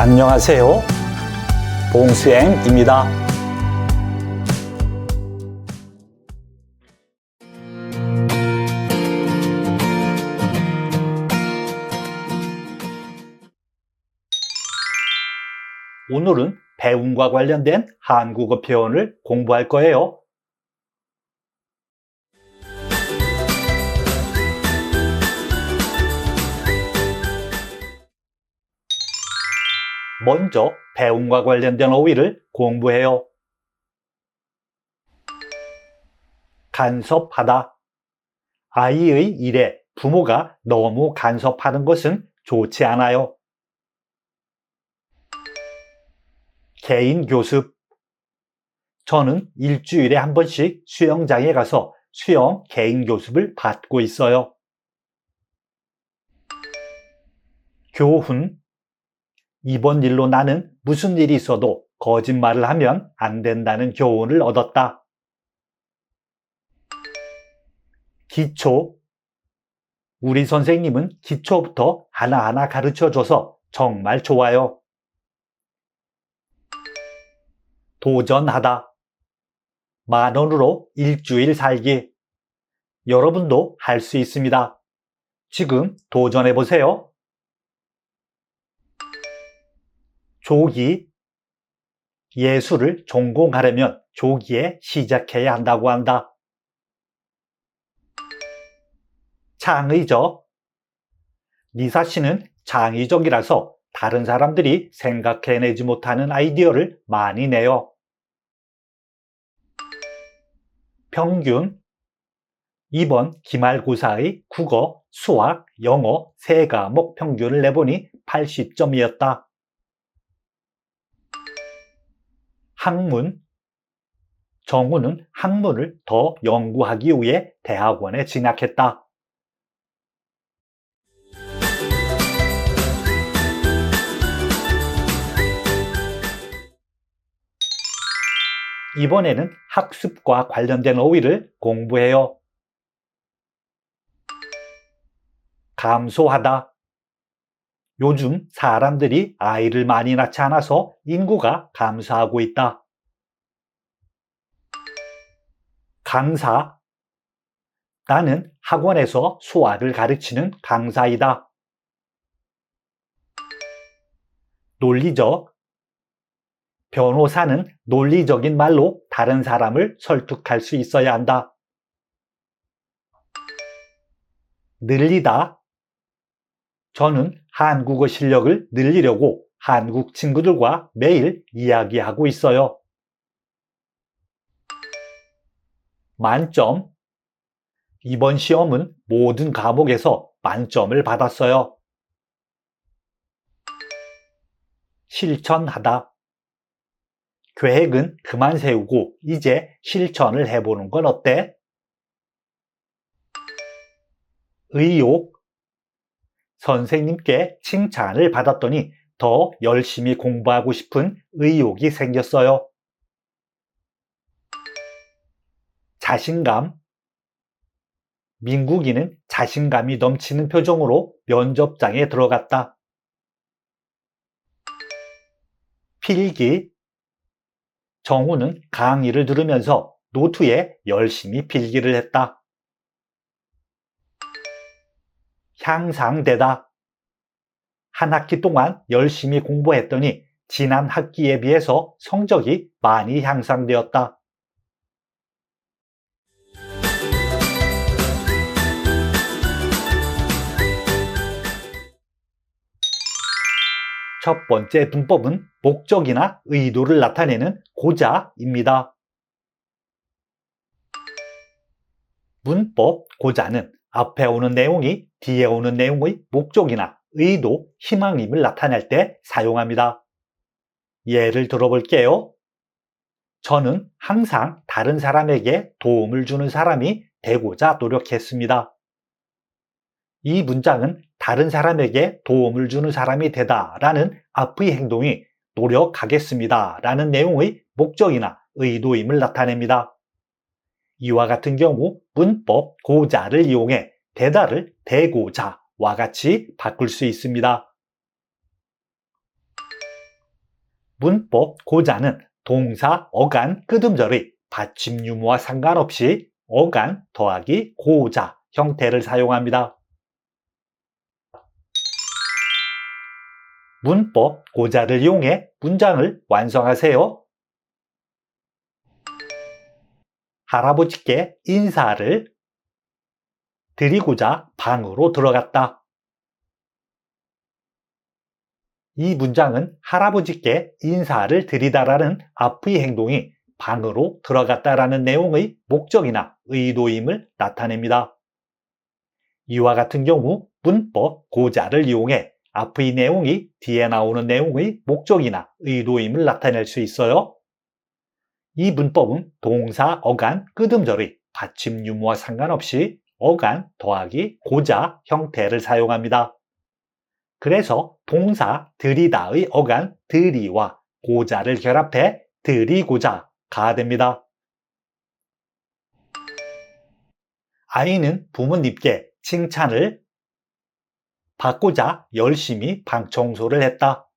안녕하세요. 봉수행입니다. 오늘은 배움과 관련된 한국어 표현을 공부할 거예요. 먼저 배움과 관련된 어휘를 공부해요. 간섭하다. 아이의 일에 부모가 너무 간섭하는 것은 좋지 않아요. 개인 교습. 저는 일주일에 한 번씩 수영장에 가서 수영 개인 교습을 받고 있어요. 교훈. 이번 일로 나는 무슨 일이 있어도 거짓말을 하면 안 된다는 교훈을 얻었다. 기초. 우리 선생님은 기초부터 하나하나 가르쳐줘서 정말 좋아요. 도전하다. 10,000원으로 일주일 살기. 여러분도 할 수 있습니다. 지금 도전해보세요. 조기. 예술을 전공하려면 조기에 시작해야 한다고 한다. 창의적. 리사 씨는 창의적이라서 다른 사람들이 생각해내지 못하는 아이디어를 많이 내요. 평균. 이번 기말고사의 국어, 수학, 영어 3과목 평균을 내보니 80점이었다. 학문. 정우는 학문을 더 연구하기 위해 대학원에 진학했다. 이번에는 학습과 관련된 어휘를 공부해요. 감소하다. 요즘 사람들이 아이를 많이 낳지 않아서 인구가 감소하고 있다. 강사. 나는 학원에서 수학을 가르치는 강사이다. 논리적. 변호사는 논리적인 말로 다른 사람을 설득할 수 있어야 한다. 늘리다. 저는 한국어 실력을 늘리려고 한국 친구들과 매일 이야기하고 있어요. 만점. 이번 시험은 모든 과목에서 만점을 받았어요. 실천하다. 계획은 그만 세우고 이제 실천을 해보는 건 어때? 의욕. 선생님께 칭찬을 받았더니 더 열심히 공부하고 싶은 의욕이 생겼어요. 자신감. 민국이는 자신감이 넘치는 표정으로 면접장에 들어갔다. 필기. 정우는 강의를 들으면서 노트에 열심히 필기를 했다. 향상되다. 한 학기 동안 열심히 공부했더니 지난 학기에 비해서 성적이 많이 향상되었다. 첫 번째 문법은 목적이나 의도를 나타내는 고자입니다. 문법 고자는 앞에 오는 내용이 뒤에 오는 내용의 목적이나 의도, 희망임을 나타낼 때 사용합니다. 예를 들어볼게요. 저는 항상 다른 사람에게 도움을 주는 사람이 되고자 노력했습니다. 이 문장은 다른 사람에게 도움을 주는 사람이 되다 라는 앞의 행동이 노력하겠습니다 라는 내용의 목적이나 의도임을 나타냅니다. 이와 같은 경우 문법 고자를 이용해 되다를 되고자와 같이 바꿀 수 있습니다. 문법 고자는 동사, 어간, 끄듬절의 받침 유무와 상관없이 어간 더하기 고자 형태를 사용합니다. 문법 고자를 이용해 문장을 완성하세요. 할아버지께 인사를 드리고자 방으로 들어갔다. 이 문장은 할아버지께 인사를 드리다라는 앞의 행동이 방으로 들어갔다라는 내용의 목적이나 의도임을 나타냅니다. 이와 같은 경우 문법 고자를 이용해 앞의 내용이 뒤에 나오는 내용의 목적이나 의도임을 나타낼 수 있어요. 이 문법은 동사, 어간, 끄듬절의 받침 유무와 상관없이 어간 더하기 고자 형태를 사용합니다. 그래서 동사 들이다의 어간 들이와 고자를 결합해 들이고자가 됩니다. 아이는 부모님께 칭찬을 받고자 열심히 방 청소를 했다.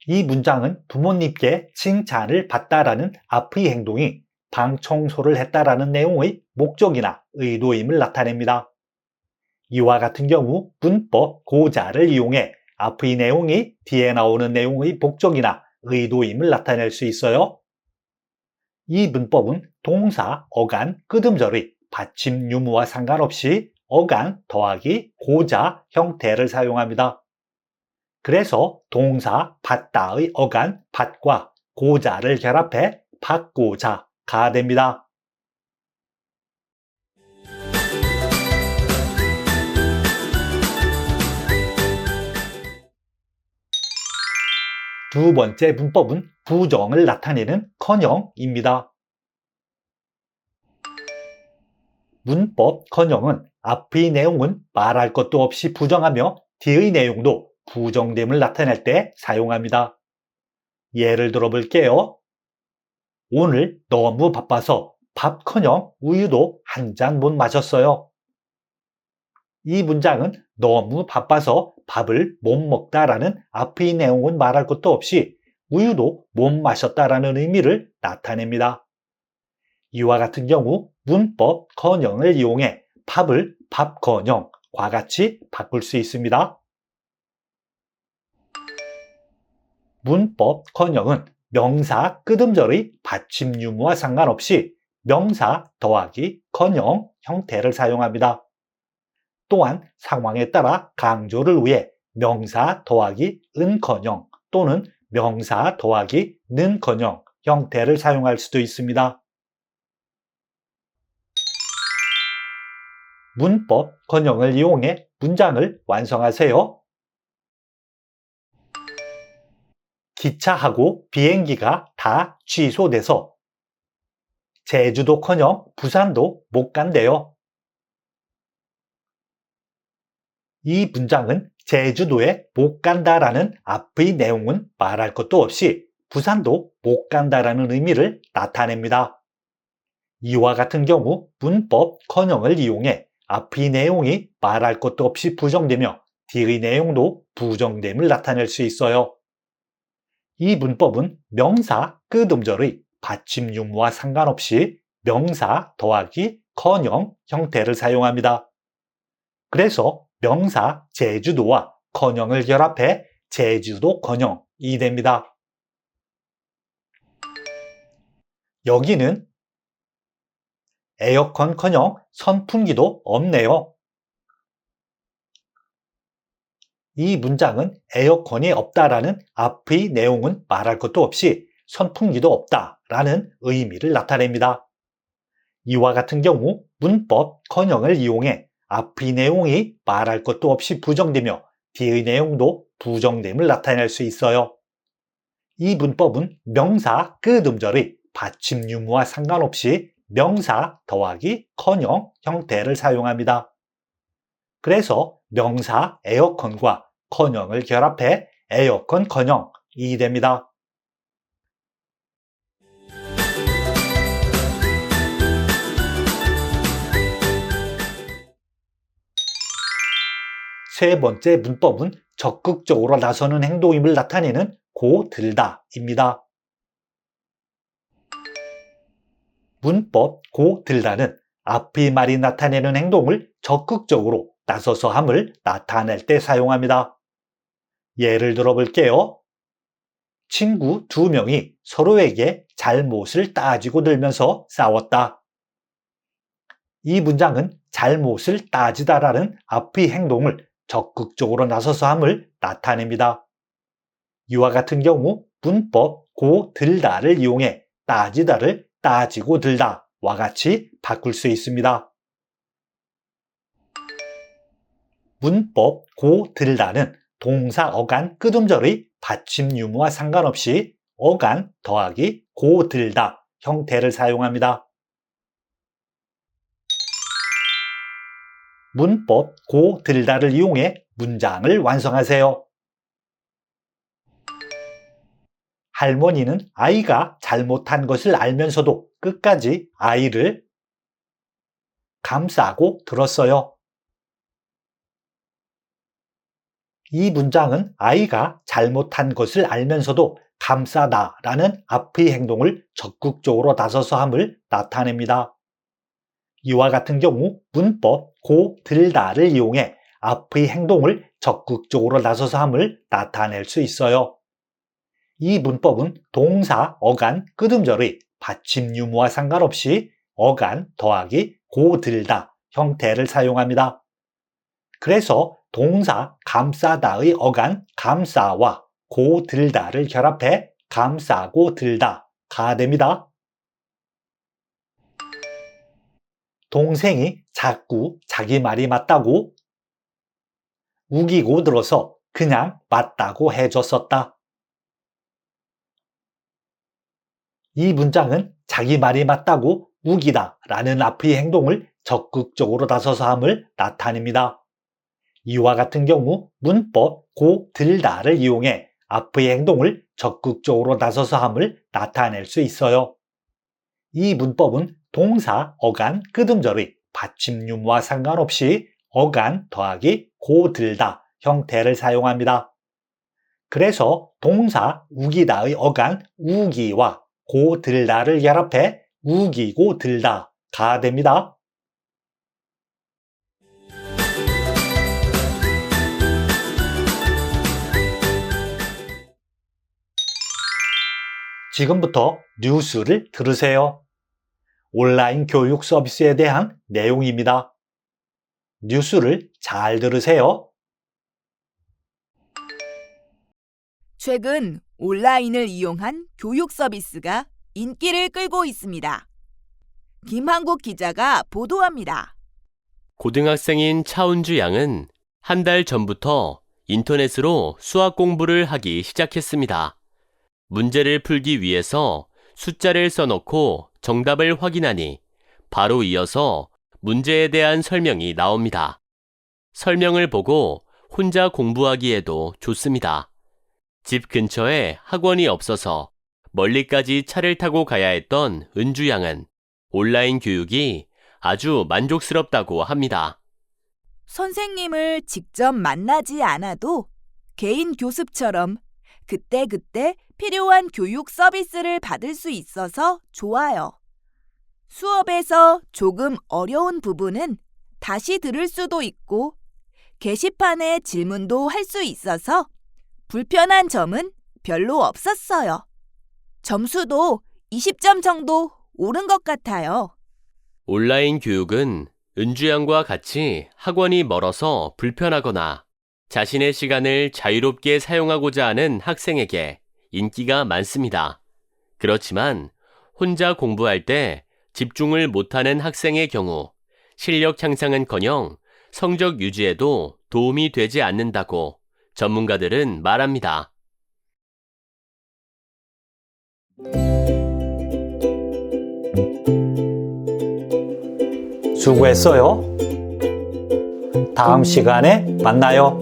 이 문장은 부모님께 칭찬을 받다라는 앞의 행동이 방 청소를 했다라는 내용의 목적이나 의도임을 나타냅니다. 이와 같은 경우 문법 고자를 이용해 앞의 내용이 뒤에 나오는 내용의 목적이나 의도임을 나타낼 수 있어요. 이 문법은 동사, 어간, 끄듬절의 받침 유무와 상관없이 어간 더하기 고자 형태를 사용합니다. 그래서 동사 받다의 어간 받과 고자를 결합해 받고자가 됩니다. 두 번째 문법은 부정을 나타내는 커녕입니다. 문법 커녕은 앞의 내용은 말할 것도 없이 부정하며 뒤의 내용도 부정됨을 나타낼 때 사용합니다. 예를 들어 볼게요. 오늘 너무 바빠서 밥커녕 우유도 한 잔 못 마셨어요. 이 문장은 너무 바빠서 밥을 못 먹다라는 앞의 내용은 말할 것도 없이 우유도 못 마셨다라는 의미를 나타냅니다. 이와 같은 경우 문법 커녕을 이용해 밥을 밥커녕과 같이 바꿀 수 있습니다. 문법 커녕은 명사 끄듬절의 받침 유무와 상관없이 명사 더하기 커녕 형태를 사용합니다. 또한 상황에 따라 강조를 위해 명사 더하기 은커녕 또는 명사 더하기 는커녕 형태를 사용할 수도 있습니다. 문법 커녕을 이용해 문장을 완성하세요. 기차하고 비행기가 다 취소돼서 제주도커녕 부산도 못 간대요. 이 문장은 제주도에 못 간다라는 앞의 내용은 말할 것도 없이 부산도 못 간다라는 의미를 나타냅니다. 이와 같은 경우 문법 커녕을 이용해 앞의 내용이 말할 것도 없이 부정되며 뒤의 내용도 부정됨을 나타낼 수 있어요. 이 문법은 명사 끄듬절의 받침 유무와 상관없이 명사 더하기 커녕 형태를 사용합니다. 그래서 명사 제주도와 커녕을 결합해 제주도 커녕이 됩니다. 여기는 에어컨 커녕 선풍기도 없네요. 이 문장은 에어컨이 없다라는 앞의 내용은 말할 것도 없이 선풍기도 없다라는 의미를 나타냅니다. 이와 같은 경우 문법 커녕을 이용해 앞의 내용이 말할 것도 없이 부정되며 뒤의 내용도 부정됨을 나타낼 수 있어요. 이 문법은 명사 끄듬절의 받침 유무와 상관없이 명사 더하기 커녕 형태를 사용합니다. 그래서 명사 에어컨과 커녕을 결합해 에어컨 커녕이 됩니다. 세 번째 문법은 적극적으로 나서는 행동임을 나타내는 고들다입니다. 문법 고들다는 앞의 말이 나타내는 행동을 적극적으로 나서서 함을 나타낼 때 사용합니다. 예를 들어볼게요. 친구 2명이 서로에게 잘못을 따지고 들면서 싸웠다. 이 문장은 잘못을 따지다라는 앞의 행동을 적극적으로 나서서 함을 나타냅니다. 이와 같은 경우 문법 고들다를 이용해 따지다를 따지고 들다와 같이 바꿀 수 있습니다. 문법 고들다는 동사 어간 끄듬절의 받침 유무와 상관없이 어간 더하기 고들다 형태를 사용합니다. 문법 고들다를 이용해 문장을 완성하세요. 할머니는 아이가 잘못한 것을 알면서도 끝까지 아이를 감싸고 들었어요. 이 문장은 아이가 잘못한 것을 알면서도 감싸다 라는 앞의 행동을 적극적으로 나서서 함을 나타냅니다. 이와 같은 경우 문법 고들다를 이용해 앞의 행동을 적극적으로 나서서 함을 나타낼 수 있어요. 이 문법은 동사 어간 끄듬절의 받침 유무와 상관없이 어간 더하기 고들다 형태를 사용합니다. 그래서 동사 감싸다의 어간 감싸와 고들다를 결합해 감싸고 들다가 됩니다. 동생이 자꾸 자기 말이 맞다고 우기고 들어서 그냥 맞다고 해줬었다. 이 문장은 자기 말이 맞다고 우기다 라는 앞의 행동을 적극적으로 나서서 함을 나타냅니다. 이와 같은 경우 문법 고들다를 이용해 앞의 행동을 적극적으로 나서서 함을 나타낼 수 있어요. 이 문법은 동사 어간 끄듬절의 받침 유무와 상관없이 어간 더하기 고들다 형태를 사용합니다. 그래서 동사 우기다의 어간 우기와 고들다를 결합해 우기고 들다가 됩니다. 지금부터 뉴스를 들으세요. 온라인 교육 서비스에 대한 내용입니다. 뉴스를 잘 들으세요. 최근 온라인을 이용한 교육 서비스가 인기를 끌고 있습니다. 김한국 기자가 보도합니다. 고등학생인 차은주 양은 한 달 전부터 인터넷으로 수학 공부를 하기 시작했습니다. 문제를 풀기 위해서 숫자를 써놓고 정답을 확인하니 바로 이어서 문제에 대한 설명이 나옵니다. 설명을 보고 혼자 공부하기에도 좋습니다. 집 근처에 학원이 없어서 멀리까지 차를 타고 가야 했던 은주 양은 온라인 교육이 아주 만족스럽다고 합니다. 선생님을 직접 만나지 않아도 개인 교습처럼 그때그때 필요한 교육 서비스를 받을 수 있어서 좋아요. 수업에서 조금 어려운 부분은 다시 들을 수도 있고 게시판에 질문도 할 수 있어서 불편한 점은 별로 없었어요. 점수도 20점 정도 오른 것 같아요. 온라인 교육은 은주 양과 같이 학원이 멀어서 불편하거나 자신의 시간을 자유롭게 사용하고자 하는 학생에게 인기가 많습니다. 그렇지만 혼자 공부할 때 집중을 못하는 학생의 경우 실력 향상은커녕 성적 유지에도 도움이 되지 않는다고 전문가들은 말합니다. 수고했어요. 다음 시간에 만나요.